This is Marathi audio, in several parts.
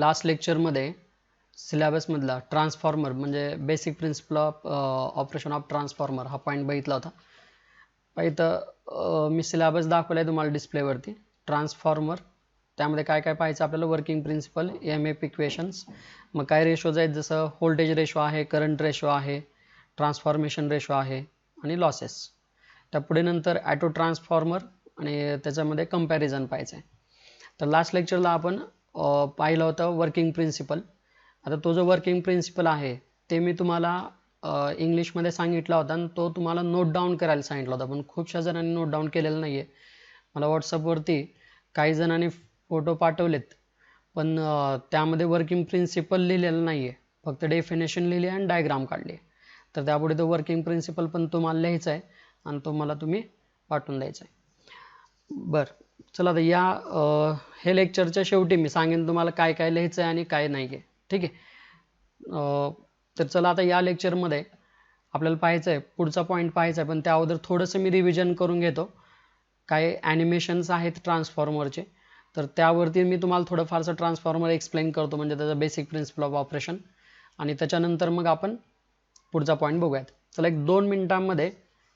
लास्ट लेक्चरमध्ये सिलेबसमधला ट्रान्सफॉर्मर म्हणजे basic principle of operation of transformer हा पॉईंट बघितला होता. इथं मी सिलेबस दाखवला आहे तुम्हाला डिस्प्लेवरती. ट्रान्सफॉर्मर त्यामध्ये काय काय पाहायचं आपल्याला, वर्किंग प्रिन्सिपल, EMF इक्वेशन्स, मग काय रेशोज आहेत जसं व्होल्टेज रेशो आहे, करंट रेशो आहे, ट्रान्सफॉर्मेशन रेशो आहे आणि लॉसेस. त्या पुढे नंतर ॲटो ट्रान्सफॉर्मर आणि त्याच्यामध्ये कंपॅरिझन पाहायचं आहे. तर लास्ट लेक्चरला आपण पाहिलं होतं वर्किंग प्रिन्सिपल. आता तो जो वर्किंग प्रिन्सिपल आहे ते मी तुम्हाला इंग्लिशमध्ये सांगितला होता आणि तो तुम्हाला नोट डाऊन करायला सांगितला होता, पण खूपशा जणांनी नोट डाऊन केलेलं नाही आहे. मला व्हॉट्सअपवरती काही जणांनी फोटो पाठवलेत, पण त्यामध्ये वर्किंग प्रिन्सिपल लिहिलेलं नाही आहे, फक्त डेफिनेशन लिहिली आणि डायग्राम काढली. तर त्यापुढे तो वर्किंग प्रिन्सिपल पण तुम्हाला लिहायचा आहे आणि तो मला तुम्ही पाठवून द्यायचा आहे. बरं, चला आता या हे लेक्चरच्या शेवटी मी सांगेन तुम्हाला काय काय लिहायचं आहे आणि काय नाही आहे. ठीक आहे. तर चला आता या लेक्चरमध्ये आपल्याला पाहायचं आहे, पुढचा पॉईंट पाहायचा आहे, पण त्या अगोदर थोडंसं मी रिव्हिजन करून घेतो. काय ॲनिमेशन्स आहेत ट्रान्सफॉर्मरचे, तर त्यावरती मी तुम्हाला थोडंफारसं ट्रान्सफॉर्मर एक्सप्लेन करतो, म्हणजे त्याचा बेसिक प्रिन्सिपल ऑफ ऑपरेशन, आणि त्याच्यानंतर मग आपण पुढचा पॉईंट बघूयात. चला 1-2 मिनिटांमध्ये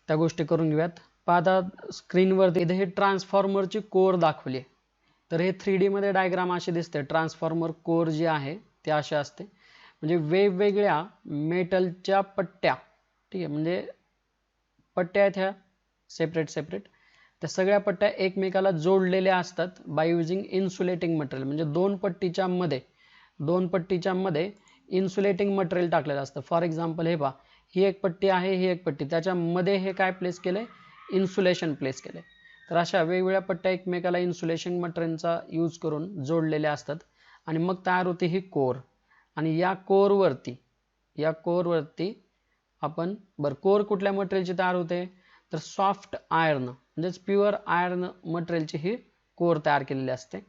त्या गोष्टी करून घेऊयात. आता स्क्रीनवरती इथे हे ट्रान्सफॉर्मरची कोर दाखवली आहे. तर हे 3D मध्ये डायग्राम असे दिसते. ट्रान्सफॉर्मर कोर जी आहे ते असे असते, म्हणजे वेगवेगळ्या मेटलच्या पट्ट्या, ठीक आहे, म्हणजे पट्ट्या आहेत ह्या सेपरेट. त्या सगळ्या पट्ट्या एकमेकाला जोडलेल्या असतात बाय युजिंग इन्सुलेटिंग मटेरियल, म्हणजे दोन पट्टीच्या मध्ये इन्सुलेटिंग मटेरियल टाकलेलं असतं. फॉर एक्झाम्पल हे पहा, ही एक पट्टी आहे, ही एक पट्टी, त्याच्यामध्ये हे काय प्लेस केलंय, इन्सुलेशन प्लेस केलंय. तर अशा वेगवेगळ्या पट्ट्या एकमेकाला इन्सुलेशन मटेरियलचा यूज करून जोडलेल्या असतात आणि मग तयार होते ही कोर. आणि या कोरवरती आपण कोर कुठल्या मटेरियलची तयार होते, तर सॉफ्ट आयर्न म्हणजेच प्युअर आयर्न मटेरियलची ही कोर तयार केलेली असते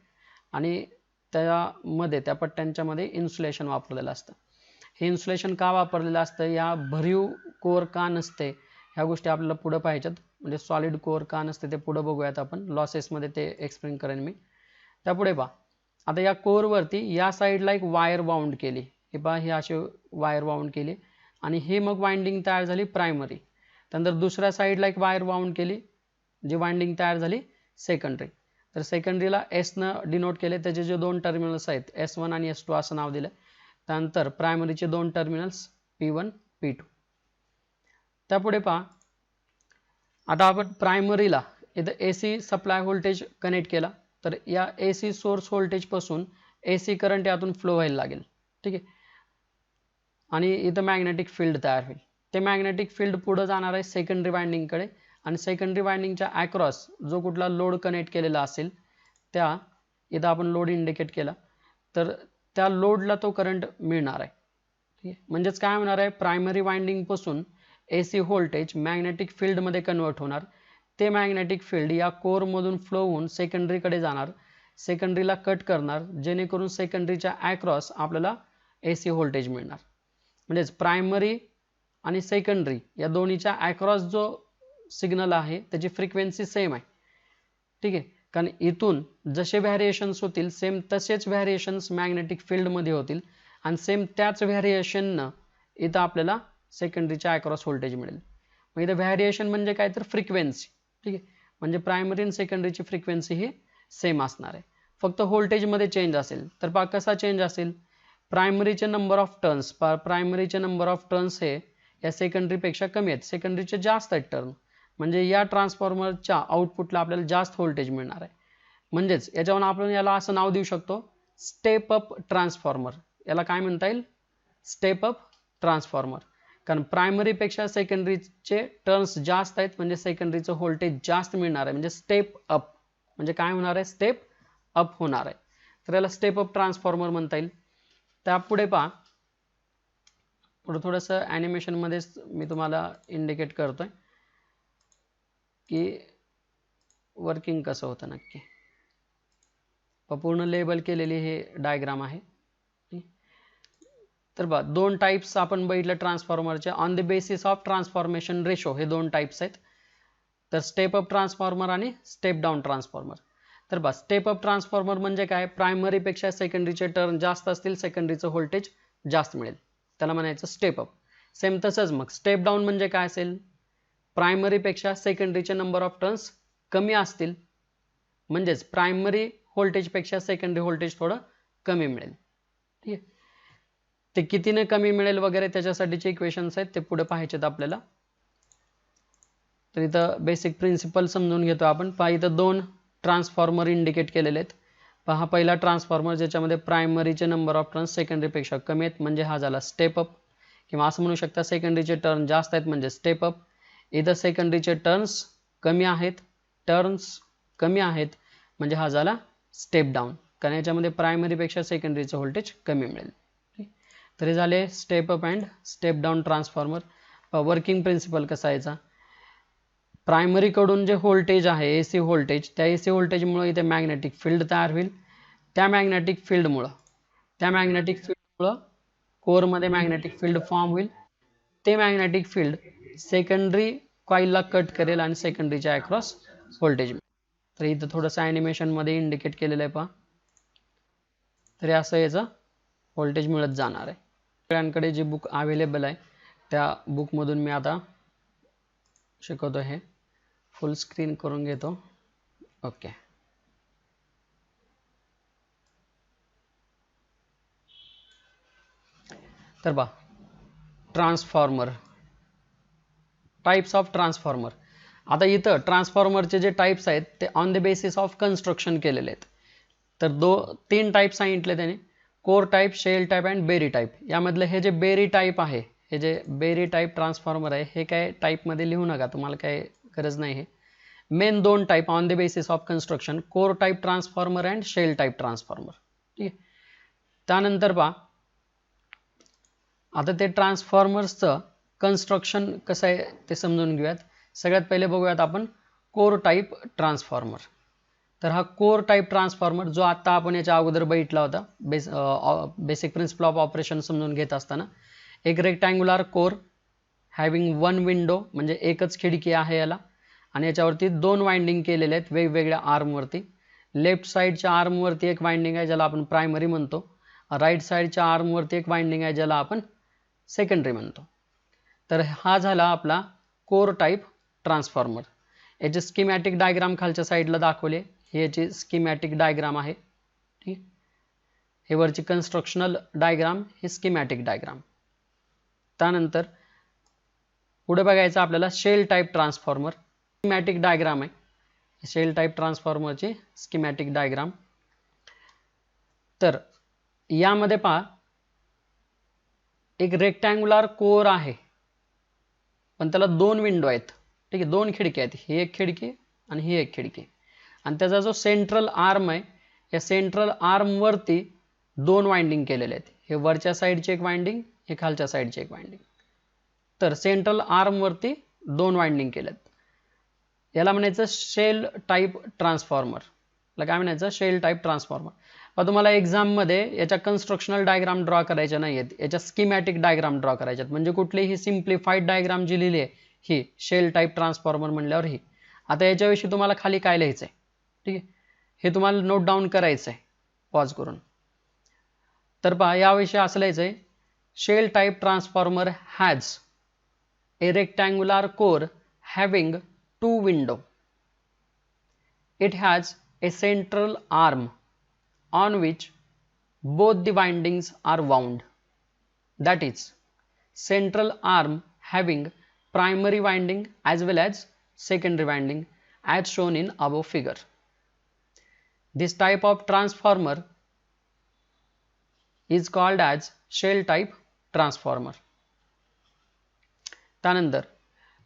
आणि त्यामध्ये त्या पट्ट्यांच्या मध्ये इन्सुलेशन वापरलेलं असतं. हे इन्सुलेशन का वापरलेलं असतं, या भरीव कोर का नसते, ह्या गोष्टी आपल्याला पुढे पाहिजेत. म्हणजे सॉलिड कोर का नसते ते पुढे बघूयात आपण, लॉसेसमध्ये ते एक्सप्लेन करेन मी. त्यापुढे पहा, आता या कोरवरती या साईडला एक वायर बाउंड केली, हे पहा, ही अशी वायर बाउंड केली आणि हे मग वाइंडिंग तयार झाली प्रायमरी. त्यानंतर दुसऱ्या साईडला एक वायर बाउंड केली, जी वाइंडिंग तयार झाली सेकंडरी. तर सेकंडरीला एसनं डिनोट केले, त्याचे जे दोन टर्मिनल्स आहेत S1 आणि S2 असं नाव दिलं. त्यानंतर प्रायमरीचे दोन टर्मिनल्स P1 P2. त्यापुढे पहा, आता आपण प्रायमरीला इथं AC सप्लाय व्होल्टेज कनेक्ट केला, तर या AC सोर्स व्होल्टेज पासून AC करंट यातून फ्लो व्हायला लागेल. ठीक आहे, आणि इथं मॅग्नेटिक फील्ड तयार होईल. ते मॅग्नेटिक फील्ड पुढे जाणार आहे सेकंडरी वाइंडिंगकडे आणि सेकंडरी वाइंडिंगच्या अक्रॉस जो कुठला लोड कनेक्ट केलेला असेल, त्या इथं आपण लोड इंडिकेट केला, तर त्या लोडला तो करंट मिळणार आहे. ठीक आहे, म्हणजेच काय होणार आहे, प्रायमरी वाइंडिंग पासून AC व्होल्टेज मॅग्नेटिक फील्डमध्ये कन्वर्ट होणार. ते मॅग्नेटिक फील्ड या कोरमधून फ्लो होऊन सेकंडरीकडे जाणार, सेकंडरीला कट करणार, जेणेकरून सेकंडरीच्या अक्रॉस आपल्याला AC व्होल्टेज मिळणार. म्हणजेच प्रायमरी आणि सेकंडरी या दोन्हीच्या अक्रॉस जो सिग्नल आहे त्याची फ्रिक्वेन्सी सेम आहे. ठीक आहे, कारण इथून जसे व्हॅरिएशन्स होतील सेम तसेच व्हॅरिएशन्स मॅग्नेटिक फील्डमध्ये होतील आणि सेम त्याच व्हॅरिएशननं इथं आपल्याला सेकंडरीच्या अक्रॉस व्होल्टेज मिळेल. मग इथं व्हॅरिएशन म्हणजे काय, तर फ्रिक्वेन्सी. ठीक आहे, म्हणजे प्रायमरी आणि सेकंडरीची फ्रिक्वेन्सी ही सेम असणार आहे, फक्त व्होल्टेजमध्ये चेंज असेल. तर पहा कसा चेंज असेल, प्रायमरीचे नंबर ऑफ टर्न्स हे या सेकंडरीपेक्षा कमी आहेत, सेकंडरीचे जास्त आहेत टर्न, म्हणजे या ट्रान्सफॉर्मरच्या आउटपुटला आपल्याला जास्त व्होल्टेज मिळणार आहे. म्हणजेच याच्यावरून आपण याला असं नाव देऊ शकतो, स्टेप अप ट्रान्सफॉर्मर. याला काय म्हणता येईल, स्टेप अप ट्रान्सफॉर्मर. कारण प्रायमरीपेक्षा सेकंडरीचे टर्न्स जास्त आहेत, म्हणजे सेकंडरीचं व्होल्टेज जास्त मिळणार आहे, म्हणजे स्टेप अप. म्हणजे काय होणार आहे, स्टेप अप होणार आहे. तर याला स्टेप अप ट्रान्सफॉर्मर म्हणता येईल. त्यापुढे पहा, पुढे थोडंसं ॲनिमेशनमध्ये मी तुम्हाला इंडिकेट करतोय की वर्किंग कसं होतं नक्की. पूर्ण लेबल केलेली हे डायग्राम आहे. तर बघा, दोन टाइप्स आपण बघितलं ट्रान्सफॉर्मरचे. On the basis of transformation ratio हे दोन टाइप्स आहेत. तर स्टेप अप ट्रान्सफॉर्मर आणि स्टेप डाऊन ट्रान्सफॉर्मर. तर बस स्टेप अप ट्रान्सफॉर्मर म्हणजे काय, प्रायमरी पेक्षा सेकंडरीचे टर्न जास्त असतील, सेकंडरीचं व्होल्टेज जास्त मिळेल, त्याला म्हणायचं स्टेप अप. सेम तसंच मग स्टेप डाऊन म्हणजे काय असेल, प्रायमरी पेक्षा सेकंडरीचे नंबर ऑफ टर्न्स कमी असतील, म्हणजेच प्रायमरी व्होल्टेज पेक्षा सेकंडरी व्होल्टेज थोडं कमी मिळेल. ठीक आहे, ते कितीने कमी मिळेल वगैरे त्याच्यासाठीचे इक्वेशन्स आहेत, ते पुढे पाहायचेत आपल्याला. तर इथं बेसिक प्रिन्सिपल समजून घेतो आपण. पहा इथं 2 ट्रान्सफॉर्मर इंडिकेट केलेले आहेत. पहा पहिला ट्रान्सफॉर्मर ज्याच्यामध्ये प्रायमरीचे नंबर ऑफ टर्न्स सेकंडरीपेक्षा कमी आहेत म्हणजे हा झाला स्टेप अप, किंवा असं म्हणू शकता सेकंडरीचे टर्न जास्त आहेत म्हणजे स्टेप अप. इथं सेकंडरीचे टर्न्स कमी आहेत म्हणजे हा झाला स्टेप डाऊन, कारण याच्यामध्ये प्रायमरीपेक्षा सेकंडरीचं व्होल्टेज कमी मिळेल. तर हे झाले step up and step down transformer. Working principle कसा याचा, प्रायमरी कडून जे व्होल्टेज आहे एसी व्होल्टेज, त्या एसी व्होल्टेजमुळे इथे मॅग्नेटिक फील्ड तयार होईल. त्या मॅग्नेटिक फील्डमुळं कोरमध्ये मॅग्नेटिक फील्ड फॉर्म होईल. ते मॅग्नेटिक फील्ड सेकंडरी कॉइलला कट करेल आणि सेकंडरीच्या अक्रॉस व्होल्टेज मिळेल. तर इथं थोडंसं ॲनिमेशनमध्ये इंडिकेट केलेलं आहे पहा. तरी असं याचं व्होल्टेज मिळत जाणार आहे. सगळ्यांकडे जे बुक अवेलेबल आहे त्या बुकमधून मी आता शिकवतो. हे फुल स्क्रीन करून घेतो. ओके, तर बा ट्रान्सफॉर्मर, टाइप्स ऑफ ट्रान्सफॉर्मर. आता इथं ट्रान्सफॉर्मरचे जे टाइप्स आहेत ते on the basis of construction केलेले आहेत. तर 3 टाइप सांगितले त्याने, core type, shell type and berry type. यामधलं हे जे बेरी टाइप आहे, हे जे बेरी टाइप ट्रान्सफॉर्मर आहे, हे काय टाइपमध्ये लिहू नका, तुम्हाला काय गरज नाही. हे main 2 type on the basis of construction, core type transformer and shell type transformer. ठीक आहे, त्यानंतर पहा आता ते ट्रान्सफॉर्मर्सचं कन्स्ट्रक्शन कसं आहे ते समजून घेऊयात. सगळ्यात पहिले बघूयात आपण कोर टाइप ट्रान्सफॉर्मर. तर हा कोर टाइप ट्रान्सफॉर्मर जो आता आपण याच्या अगोदर बघितला होता, बेसिक प्रिन्सिपल ऑफ ऑपरेशन समजून घेत असताना, एक रेक्टँग्युलर कोर हॅव्हिंग 1 विंडो म्हणजे एकच खिडकी आहे याला, आणि याच्यावरती 2 वाइंडिंग केलेले आहेत वेगवेगळ्या आर्मवरती. लेफ्ट साईडच्या आर्मवरती एक वाइंडिंग आहे ज्याला आपण प्रायमरी म्हणतो, राईट साईडच्या आर्मवरती एक वाइंडिंग आहे ज्याला आपण सेकंडरी म्हणतो. तर हा झाला आपला कोर टाइप ट्रान्सफॉर्मर. याचे स्कीमॅटिक डायग्राम खालच्या साईडला दाखवले, ही याची स्कीमॅटिक डायग्राम आहे. ठीक, हे वरची कन्स्ट्रक्शनल डायग्राम, ही स्कीमॅटिक डायग्राम. त्यानंतर पुढे बघायचं आपल्याला shell type transformer. Schematic diagram आहे शेल टाइप ट्रान्सफॉर्मरची स्कीमॅटिक डायग्राम. तर यामध्ये पहा एक रेक्टँग्युलर कोर आहे, पण त्याला 2 विंडो आहेत. ठीक आहे, 2 खिडकी आहेत, ही एक खिडकी आणि ही एक खिडकी. आणि त्याचा जो सेंट्रल आर्म आहे, या सेंट्रल आर्मवरती 2 वाइंडिंग केलेले आहेत. हे वरच्या साईडचे एक वाइंडिंग, हे खालच्या साईडचे एक वाइंडिंग. तर सेंट्रल आर्मवरती 2 वाइंडिंग केलेत. याला म्हणायचं शेल टाइप ट्रान्सफॉर्मर. याला काय म्हणायचं, शेल टाइप ट्रान्सफॉर्मर. पण तुम्हाला एक्झाममध्ये याच्या कन्स्ट्रक्शनल डायग्राम ड्रॉ करायच्या नाही आहेत, याच्या स्कीमॅटिक डायग्राम ड्रॉ करायच्यात. म्हणजे कुठलीही सिम्प्लिफाईड डायग्राम जी लिहिली आहे ही शेल टाइप ट्रान्सफॉर्मर म्हणल्यावर ही. आता याच्याविषयी तुम्हाला खाली काय लिहायचं आहे, ठीक आहे, हे तुम्हाला नोट डाऊन करायचं आहे पॉज करून. तर पहा याविषयी असं लिहायचं आहे, shell type transformer has a rectangular core having 2 window. It has a central arm on which both the windings are wound. That is, central arm having primary winding as well as secondary winding as shown in above figure. This type of transformer is called as shell type transformer. त्यानंतर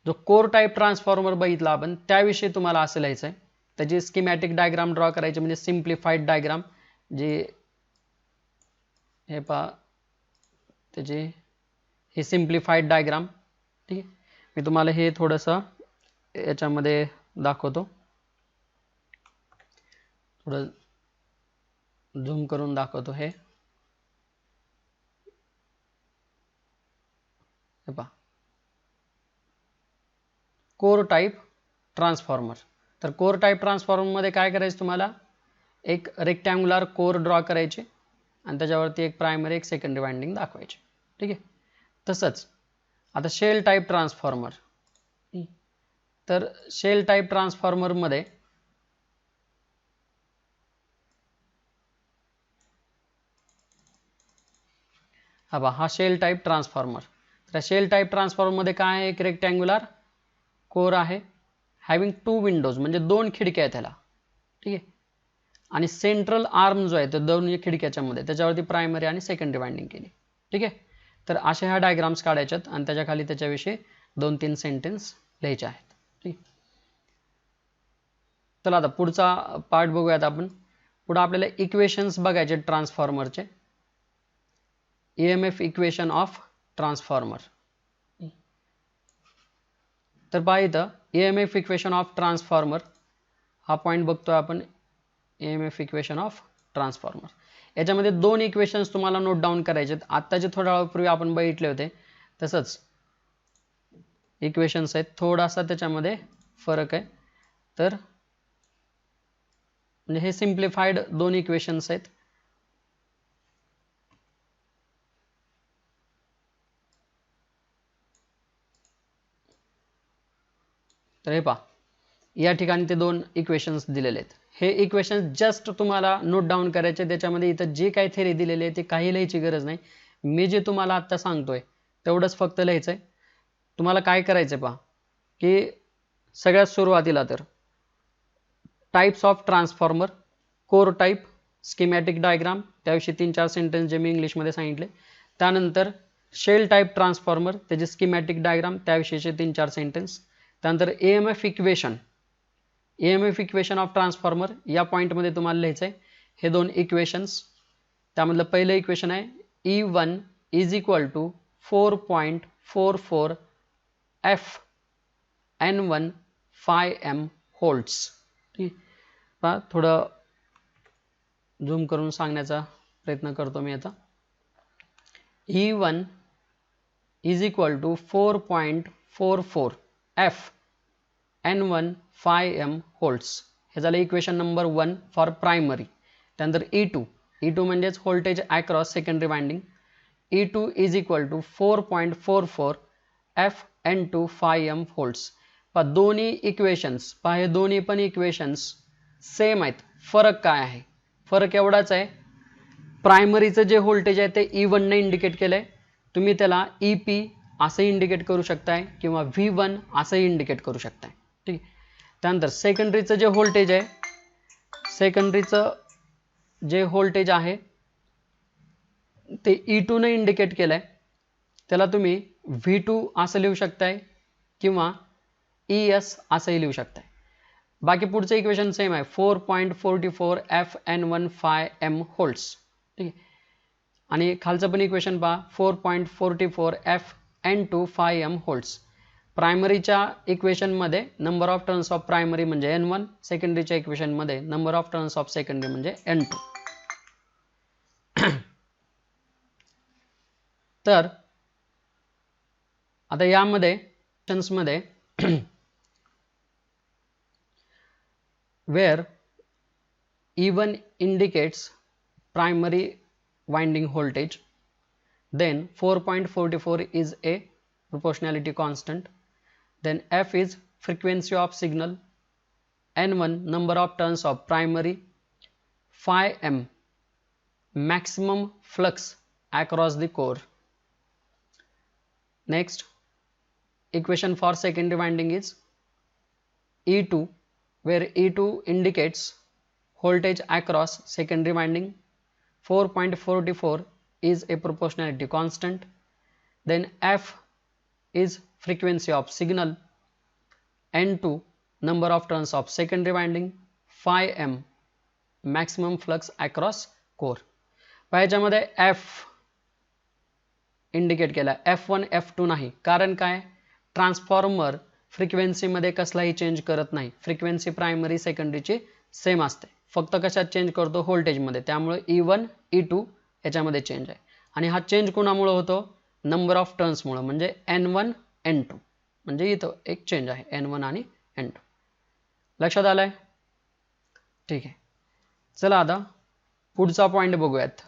जो कोर टाइप ट्रान्सफॉर्मर बघितला आपण त्याविषयी तुम्हाला असं लिहायचं आहे, त्याची स्कीमॅटिक डायग्राम ड्रॉ करायची, म्हणजे सिम्प्लिफाईड डायग्राम. जे हे पहा त्याची ही सिम्प्लिफाईड डायग्राम. ठीक आहे, मी तुम्हाला हे थोडंसं याच्यामध्ये दाखवतो, थोडं झूम करून दाखवतो. हे पहा कोर टाइप ट्रान्सफॉर्मर. तर कोर टाइप ट्रान्सफॉर्मर मध्ये काय करायचं तुम्हाला, एक रेक्टँग्युलर कोर ड्रॉ करायचे आणि त्याच्यावरती एक प्रायमरी एक सेकंडरी वाइंडिंग दाखवायचे. ठीक आहे. तसंच आता शेल टाईप ट्रान्सफॉर्मर. तर शेल टाईप ट्रान्सफॉर्मरमध्ये हा शेल टाईप ट्रान्सफॉर्मर. तर शेल टाईप ट्रान्सफॉर्मरमध्ये काय आहे, एक रेक्टँग्युलर कोर आहे हॅव्हिंग 2 विंडोज म्हणजे 2 खिडक्या आहेत त्याला. ठीक आहे. आणि सेंट्रल आर्म जो आहे तो 2 खिडक्याच्या मध्ये त्याच्यावरती प्रायमरी आणि सेकंडरी वाइंडिंग केली. ठीक आहे. तर अशा ह्या डायग्राम्स काढायच्यात आणि त्याच्या खाली त्याच्याविषयी 2-3 सेंटेन्स लिहायचे आहेत. ठीक. चला आता पुढचा पार्ट बघूयात आपण. पुढे आपल्याला इक्वेशन्स बघायचे ट्रान्सफॉर्मरचे. EMF equation of transformer. तर पहा इथं EMF इक्वेशन ऑफ ट्रान्सफॉर्मर हा पॉईंट बघतोय आपण. EMF इक्वेशन ऑफ ट्रान्सफॉर्मर याच्यामध्ये 2 इक्वेशन्स तुम्हाला नोट डाऊन करायचे आहेत. आत्ताचे थोड्या वेळापूर्वी आपण बघितले होते तसंच इक्वेशन्स आहेत, थोडासा त्याच्यामध्ये फरक आहे. तर म्हणजे हे सिम्प्लिफाईड 2 इक्वेशन्स आहेत. तर हे पहा या ठिकाणी ते 2 इक्वेशन्स दिलेले आहेत. हे इक्वेशन्स जस्ट तुम्हाला नोट डाऊन करायचे. त्याच्यामध्ये इथं जे काही थेरी दिलेली आहे ते काही लिहायची गरज नाही. मी जे तुम्हाला आत्ता सांगतोय तेवढंच फक्त लिहायचं आहे. तुम्हाला काय करायचं पहा की सगळ्यात सुरुवातीला तर types of transformer, core type, schematic diagram त्याविषयी 3-4 सेंटेन्स जे मी इंग्लिशमध्ये सांगितले. त्यानंतर शेल टाइप ट्रान्सफॉर्मर त्याचे स्कीमॅटिक डायग्राम त्याविषयीचे 3-4 सेंटेन्स. त्यानंतर EMF equation, EMF equation of transformer या पॉईंटमध्ये तुम्हाला लिहायचं आहे हे 2 इक्वेशन्स. त्यामधलं पहिलं इक्वेशन आहे E1 is equal to 4.44 F N1 φm volts. ठीक. पहा थोडं झूम करून सांगण्याचा प्रयत्न करतो मी आता. E1 is equal to 4.44 F N1 φm volts. हे झालं इक्वेशन नंबर 1 फॉर प्रायमरी. त्यानंतर E2 म्हणजेच voltage across secondary winding. E2 is equal to 4.44 F N2 φm volts. पहा दोन्ही इक्वेशन्स, पहा हे दोन्ही पण इक्वेशन्स सेम आहेत. फरक काय आहे? फरक एवढाच आहे, प्रायमरीचं जे व्होल्टेज आहे ते E1 ने इंडिकेट केलंय. तुम्ही त्याला EP असं इंडिकेट करू शकताय किंवा V1 असंही इंडिकेट करू शकताय. ठीक. त्यानंतर सेकंडरीचं जे व्होल्टेज आहे, सेकंडरीचं जे व्होल्टेज आहे ते E2 ने इंडिकेट केलंय. त्याला तुम्ही V2 असं लिहू शकताय किंवा ES असंही लिहू शकताय. बाकी पुढचं इक्वेशन सेम आहे 4.44 F N1 φm होल्ट्स. ठीक आहे. आणि खालचं पण इक्वेशन पहा 4.44 F N2 φm होल्ट्स. प्रायमरीच्या इक्वेशनमध्ये number of turns of primary म्हणजे N1, सेकंडरीच्या इक्वेशनमध्ये number of turns of secondary म्हणजे N2. तर आता यामध्ये मध्ये where E1 indicates primary winding voltage, then 4.44 is a proportionality constant, then F is frequency of signal, N1 number of turns of primary, phi m maximum flux across the core. Next equation for secondary winding is E2, where E2 indicates voltage across secondary winding. 4.44 is a proportionality constant. Then F is frequency of signal, N2 number of turns of secondary winding, phi m maximum flux across core. याच्यामध्ये F इंडिकेट केला, F1 F2 नाही. कारण काय? ट्रान्सफॉर्मर फ्रिक्वेन्सीमध्ये कसलाही चेंज करत नाही. फ्रिक्वेन्सी प्रायमरी सेकंडरीची सेम असते, फक्त कशात चेंज करतो? व्होल्टेजमध्ये. त्यामुळे E1 E2 याच्यामध्ये चेंज आहे. आणि हा चेंज कोणामुळे होतो? नंबर ऑफ टर्न्समुळे, म्हणजे N1 N2. म्हणजे इथं एक चेंज आहे N1 आणि N2. लक्षात आलंय? ठीक आहे. चला आता पुढचा पॉईंट बघूयात.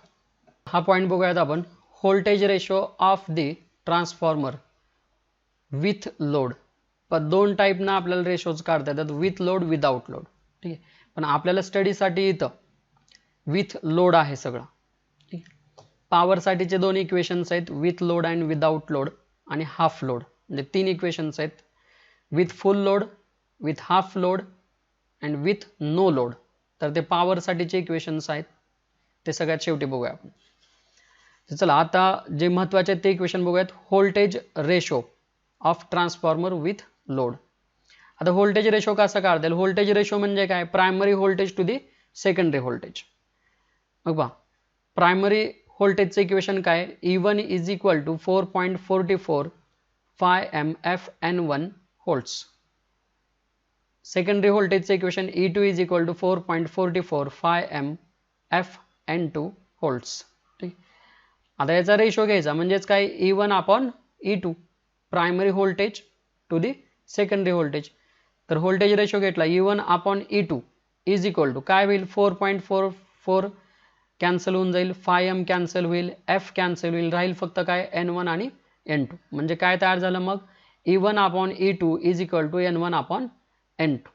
हा पॉईंट बघूयात आपण. Voltage ratio of the transformer with load. पण दोन टाईपना आपल्याला रेशोज काढता येतात, विथ लोड, विदाउट लोड. ठीक आहे, पण आपल्याला स्टडीसाठी इथं विथ लोड आहे सगळं. ठीक आहे, पॉवरसाठीचे दोन इक्वेशन्स आहेत, with load and without load आणि हाफ लोड, म्हणजे तीन इक्वेशन्स आहेत. With full load, with half load and with no load. तर ते पॉवरसाठीचे इक्वेशन्स आहेत, ते सगळ्यात शेवटी बघूया आपण. तर चला आता जे महत्त्वाचे ते इक्वेशन बघूयात. Voltage ratio of transformer with load. आता व्होल्टेज रेशो कसा काढता येईल? व्होल्टेज रेशो म्हणजे काय? Primary voltage to the secondary voltage. मग पहा, प्रायमरी व्होल्टेजचं इक्वेशन काय? E1 is equal to 4.44 phi m f n1 volts. Secondary व्होल्टेजचं equation E2 is equal to 4.44 phi m f n2 volts. ठीक, आता याचा रेशो घ्यायचा, म्हणजेच काय? E1 upon E2, primary voltage to the secondary voltage. तर व्होल्टेज रेशो घेतला E1 upon E2 is equal to काय होईल? 4.44 कॅन्सल होऊन जाईल, phi m कॅन्सल होईल, f कॅन्सल होईल, राहील फक्त काय? n1 आणि n2. म्हणजे काय तयार झालं मग? E1 upon E2 is equal to n1 upon n2.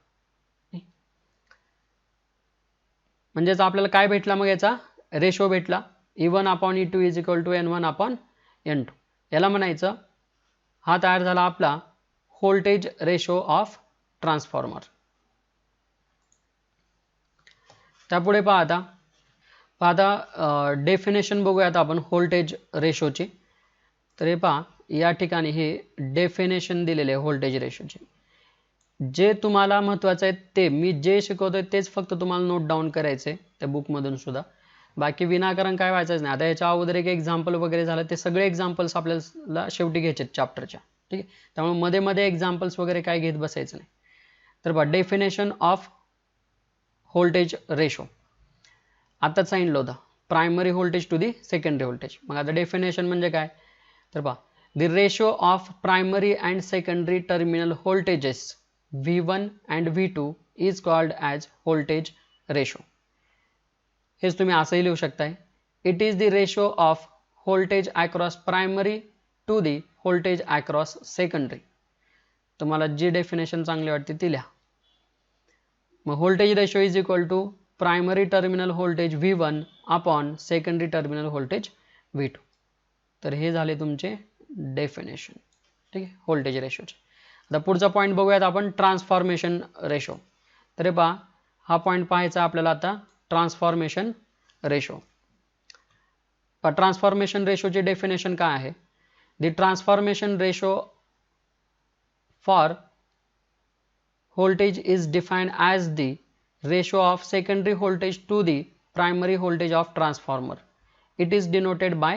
म्हणजेच आपल्याला काय भेटला मग? याचा रेशो भेटला. E1 upon E2 is equal to n1 upon n2. याला म्हणायचं हा तयार झाला आपला व्होल्टेज रेशो ऑफ ट्रान्सफॉर्मर. त्यापुढे पहा आता डेफिनेशन बघूयात आपण व्होल्टेज रेशोची. तर हे पहा, या ठिकाणी हे डेफिनेशन दिलेले आहे व्होल्टेज रेशोचे. जे तुम्हाला महत्त्वाचं आहे ते मी जे शिकवतोय तेच फक्त तुम्हाला नोट डाऊन करायचे त्या बुकमधून सुद्धा. बाकी विनाकारण काय व्हायचंच नाही. आता याच्या अगोदर एक एक्झाम्पल वगैरे झालं, ते सगळे एक्झाम्पल्स आपल्याला शेवटी घ्यायचे चॅप्टरच्या. ठीक आहे, त्यामुळे मध्ये मध्ये एक्झाम्पल्स वगैरे काय घेत बसायचं नाही. तर बघा, डेफिनेशन ऑफ व्होल्टेज रेशो आताच सांगितलं होतं, primary voltage to the secondary voltage. मग आता डेफिनेशन म्हणजे काय? तर पहा, the ratio of primary and secondary terminal voltages V1 and V2 is called as voltage ratio. हेच तुम्ही असंही लिहू शकताय. It is the ratio of voltage across primary to the voltage across secondary. तुम्हाला जी डेफिनेशन चांगली वाटते ती लिहा. मग voltage ratio is equal to primary terminal voltage V1 upon secondary terminal voltage V2. तर हे झाले तुमचे डेफिनेशन. ठीक आहे, व्होल्टेज रेशोचे. आता पुढचा पॉईंट बघूयात आपण, ट्रान्सफॉर्मेशन रेशो. तर हे पहा, हा पॉईंट पाहायचा आपल्याला आता, ट्रान्सफॉर्मेशन रेशो. ट्रान्सफॉर्मेशन रेशोचे डेफिनेशन काय आहे? The transformation ratio for voltage is defined as the ratio of secondary voltage to the primary voltage of transformer. It is denoted by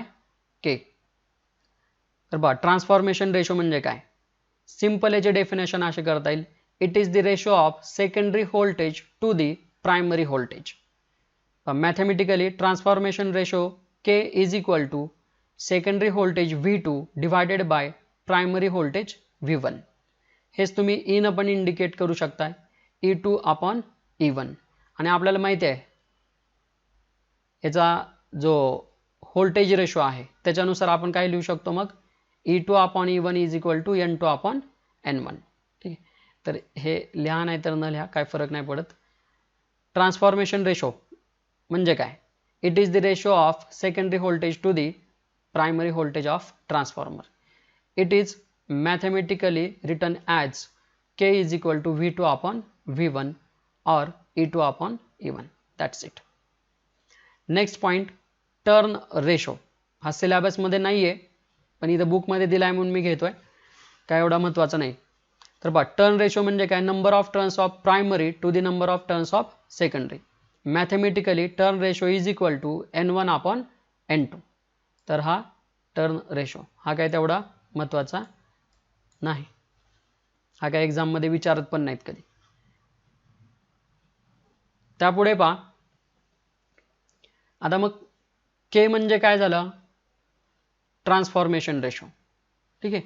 K. तर बघा, ट्रान्सफॉर्मेशन रेशो म्हणजे काय? सिंपल याचे डेफिनेशन असे करता येईल. It is the ratio of secondary voltage to the primary voltage. Mathematically transformation ratio K is equal to secondary voltage V2 divided by primary voltage V1. हेच तुम्ही E न पण इंडिकेट करू शकता, E2 अपॉन E1. आणि आपल्याला माहिती आहे याचा जो व्होल्टेज रेशो आहे त्याच्यानुसार आपण काय लिहू शकतो मग? E2 upon E1 is equal to N2 upon N1. ठीक आहे, तर हे लिहा नाही तर न लिहा, काय फरक नाही पडत. ट्रान्सफॉर्मेशन रेशो म्हणजे काय? It is the ratio of secondary voltage to the primary voltage of transformer. It is mathematically written as K is equal to V2 upon V1 or E2 upon E1. That's it. Next point, turn ratio. हा सिलेबस मध्ये नाहीये, पण इथं बुक मध्ये दिलाय म्हणून मी घेतोय, काय एवढा महत्त्वाचा नाही. तर बघा, टर्न रेशो म्हणजे काय? Number of turns of primary to the number of turns of secondary. Mathematically turn ratio is equal to N1 upon N2. तर हा टर्न रेशो, हा काय तेवढा महत्त्वाचा नाही, हा काय एक्झाम मध्ये विचारत पण नाहीत कधी. त्यापुढे पहा, आता मग K म्हणजे काय झालं? Transformation ratio. ठीक आहे,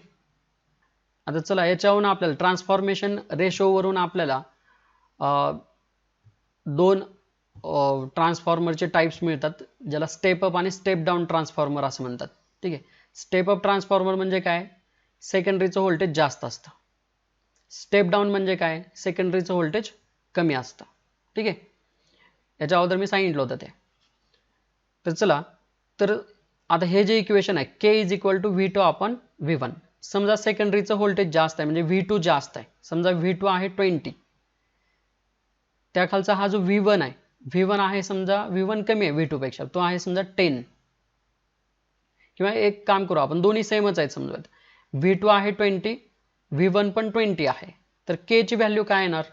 आता चला याच्यावरून आपल्याला ट्रान्सफॉर्मेशन रेशोवरून आपल्याला दोन ट्रान्सफॉर्मरचे टाइप्स मिळतात, ज्याला स्टेप अप आणि स्टेप डाऊन ट्रान्सफॉर्मर असं म्हणतात. ठीक आहे. स्टेप अप ट्रान्सफॉर्मर म्हणजे काय, सेकंडरीचं व्होल्टेज जास्त असतं. स्टेप डाऊन म्हणजे काय, सेकंडरीचं व्होल्टेज कमी असतं. ठीक आहे. याच्या अगोदर मी सांगितलं होतं ते. तर चला, तर आता हे जे इक्वेशन आहे K is equal to V2 upon V1. समजा सेकंडरीचं व्होल्टेज जास्त आहे म्हणजे V2 जास्त आहे. समजा V2 आहे 20, त्या खालचा हा जो V1 आहे, V1 आहे समजा V1 कमी आहे V2 पेक्षा, तो आहे समजा 10. किंवा एक काम करू आपण, दोन्ही सेमच आहेत समजा. V2 आहे 20, V1 पण 20 आहे. तर K ची व्हॅल्यू काय येणार,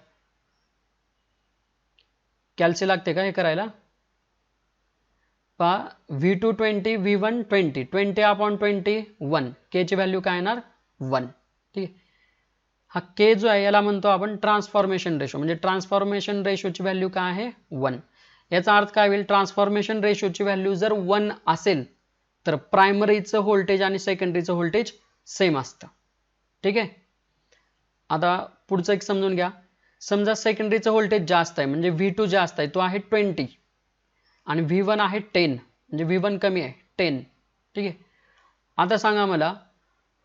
कॅल्सी लागते का हे करायला. पहा, V2 20, V1 20, 20 अपॉन 20 1. K ची व्हॅल्यू काय येणार 1. ठीक आहे. हा K जो आहे याला म्हणतो आपण ट्रान्सफॉर्मेशन रेशो, म्हणजे ट्रान्सफॉर्मेशन रेशोची व्हॅल्यू काय आहे 1. याचा अर्थ काय होईल, ट्रान्सफॉर्मेशन रेशोची व्हॅल्यू जर 1 असेल तर प्रायमरीचं व्होल्टेज आणि सेकंडरीचं व्होल्टेज सेम असतं. ठीक आहे. आता पुढचं एक समजून घ्या. समजा सेकंडरीचं व्होल्टेज जास्त आहे म्हणजे V2 जास्त आहे, तो आहे 20 आणि V1 आहे 10, म्हणजे V1 कमी आहे 10. ठीक आहे. आता सांगा मला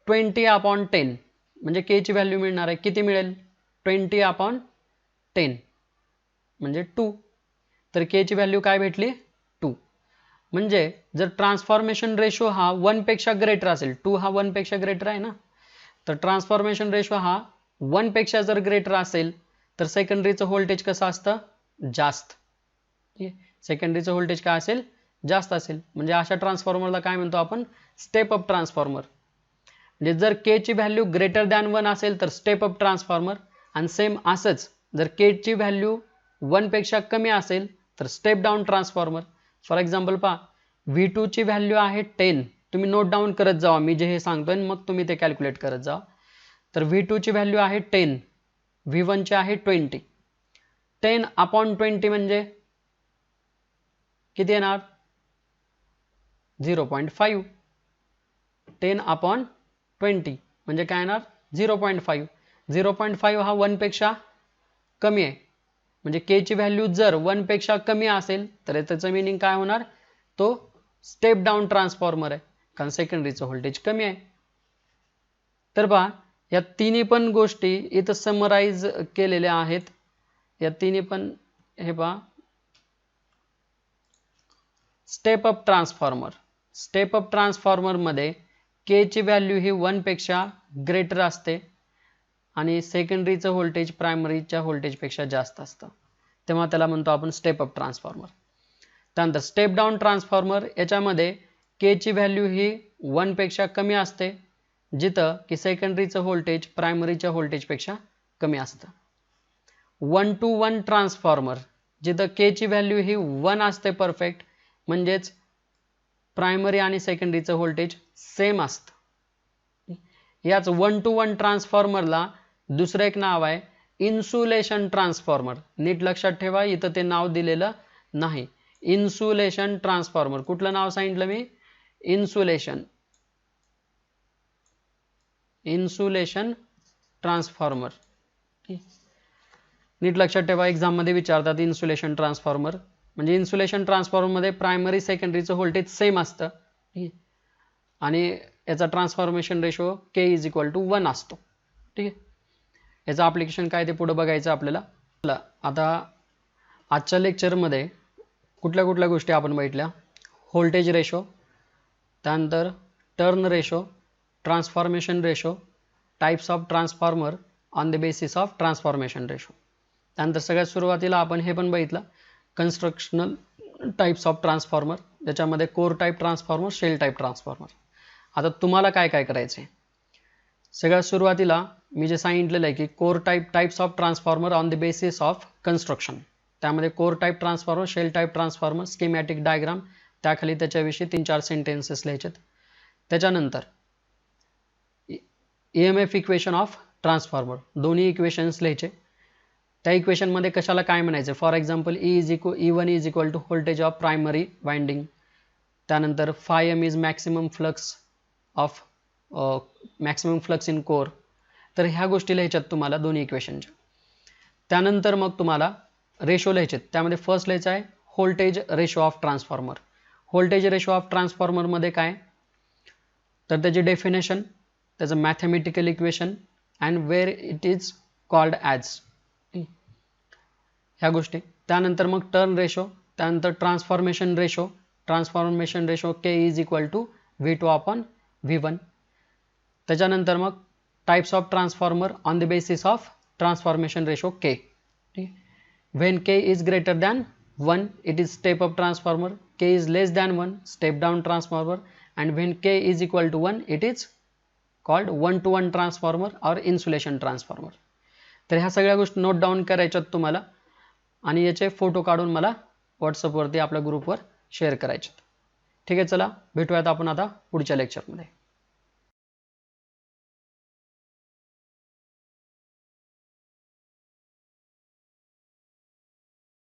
20 अपॉन 10 म्हणजे K ची व्हॅल्यू मिळणार आहे, किती मिळेल, 20 अपॉन 10 म्हणजे 2. तर K ची व्हॅल्यू काय भेटली 2. म्हणजे जर ट्रान्सफॉर्मेशन रेशो हा 1 पेक्षा ग्रेटर असेल, 2 हा 1 पेक्षा ग्रेटर आहे ना, तर ट्रान्सफॉर्मेशन रेशो हा 1 पेक्षा जर ग्रेटर असेल तर सेकंडरीचं व्होल्टेज कसं असतं, जास्त. ठीक आहे. सेकंडरीचं व्होल्टेज काय असेल, जास्त असेल. म्हणजे अशा ट्रान्सफॉर्मरला काय म्हणतो आपण, स्टेप अप ट्रान्सफॉर्मर. म्हणजे जर K ची व्हॅल्यू ग्रेटर दॅन 1 असेल तर स्टेप अप ट्रान्सफॉर्मर, आणि सेम असंच जर K ची व्हॅल्यू 1 पेक्षा कमी असेल तर step down transformer. For example पहा, V2 ची व्हॅल्यू आहे 10, तुम्ही नोट डाऊन करत जावा मी जे हे सांगतोय, मग तुम्ही ते कॅल्क्युलेट करत जा. तर V2 ची व्हॅल्यू आहे 10, V1 ची आहे 20. 10 अपॉन 20 म्हणजे किती येणार 0.5. 10 अपॉन 20 म्हणजे काय येणार 0.5. 0.5 हा 1 पेक्षा कमी आहे, म्हणजे K ची व्हॅल्यू जर 1 पेक्षा कमी असेल तर त्याचं मिनिंग काय होणार, तो स्टेप डाऊन ट्रान्सफॉर्मर आहे, कारण सेकंडरीचं व्होल्टेज कमी आहे. तर पहा, या तिन्ही पण गोष्टी इथं समराइज केलेल्या आहेत. या तिन्ही पण हे पहा, step up transformer. Step up transformer मध्ये K ची व्हॅल्यू ही 1 पेक्षा ग्रेटर असते आणि सेकंडरीचं व्होल्टेज प्रायमरीच्या व्होल्टेजपेक्षा जास्त असतं, तेव्हा त्याला म्हणतो आपण स्टेप अप ट्रान्सफॉर्मर. त्यानंतर स्टेप डाऊन ट्रान्सफॉर्मर, याच्यामध्ये K ची व्हॅल्यू ही 1 पेक्षा कमी असते, जिथं की सेकंडरीचं व्होल्टेज प्रायमरीच्या व्होल्टेजपेक्षा कमी असतं. 1 to 1 ट्रान्सफॉर्मर, जिथं K ची व्हॅल्यू ही 1 असते परफेक्ट, म्हणजेच प्रायमरी आणि सेकंडरीचं व्होल्टेज सेम असतं. याच 1 to 1 ट्रान्सफॉर्मरला दुसरं एक नाव आहे इन्सुलेशन ट्रान्सफॉर्मर. नीट लक्षात ठेवा, इथं ते नाव दिलेलं नाही. इन्सुलेशन ट्रान्सफॉर्मर, कुठलं नाव सांगितलं मी, इन्सुलेशन. Insulation transformer. नीट लक्षात ठेवा, एक्झाम मध्ये विचारतात इन्सुलेशन ट्रान्सफॉर्मर. म्हणजे इन्सुलेशन ट्रान्सफॉर्मर मध्ये प्रायमरी सेकंडरीचं व्होल्टेज सेम असतं आणि याचा transformation ratio K is equal to 1 असतो. ठीक आहे. याचं ॲप्लिकेशन काय ते पुढे बघायचं आपल्याला. आता आजच्या लेक्चरमध्ये कुठल्या कुठल्या गोष्टी आपण बघितल्या, व्होल्टेज रेशो, त्यानंतर turn ratio, transformation ratio, types of transformer on the basis of transformation ratio. त्यानंतर सगळ्यात सुरुवातीला आपण हे पण बघितलं कन्स्ट्रक्शनल टाइप्स ऑफ ट्रान्सफॉर्मर, ज्याच्यामध्ये core type transformer, shell type transformer. आता तुम्हाला काय काय करायचं आहे, सगळ्यात सुरुवातीला मी जे सांगितलेलं आहे की core types of transformer on the basis of construction, त्यामध्ये core type transformer, shell type transformer, schematic diagram, त्याखाली त्याच्याविषयी 3-4 सेंटेन्सेस लिहायचे. त्याच्यानंतर EMF इक्वेशन ऑफ ट्रान्सफॉर्मर, दोन्ही इक्वेशन्स लिहायचे. त्या इक्वेशनमध्ये कशाला काय म्हणायचं, for example E1 is equal to voltage of primary winding. त्यानंतर φm is maximum flux in core. तर ह्या गोष्टी लिहायच्यात तुम्हाला दोन्ही इक्वेशनच्या. त्यानंतर मग तुम्हाला रेशो लिहायचे, त्यामध्ये फर्स्ट लिहायचं आहे voltage ratio of transformer. Voltage ratio of transformer मध्ये काय, तर त्याची डेफिनेशन, त्याचं mathematical equation and where it is called as, ह्या गोष्टी. त्यानंतर मग टर्न रेशो, त्यानंतर transformation ratio K is equal to V2 upon V1. त्याच्यानंतर मग types of transformer on the basis of transformation ratio K. When K is greater than 1 it is step up transformer, K is less than 1 step down transformer, and when K is equal to 1 it is called 1-to-1 transformer or insulation transformer. तर ह्या सगळ्या गोष्टी नोट डाऊन करायच्यात तुम्हाला आणि याचे फोटो काढून मला व्हॉट्सअपवरती आपल्या ग्रुपवर शेअर करायचे. ठीक आहे, चला भेटूयात आपण आता पुढच्या लेक्चरमध्ये.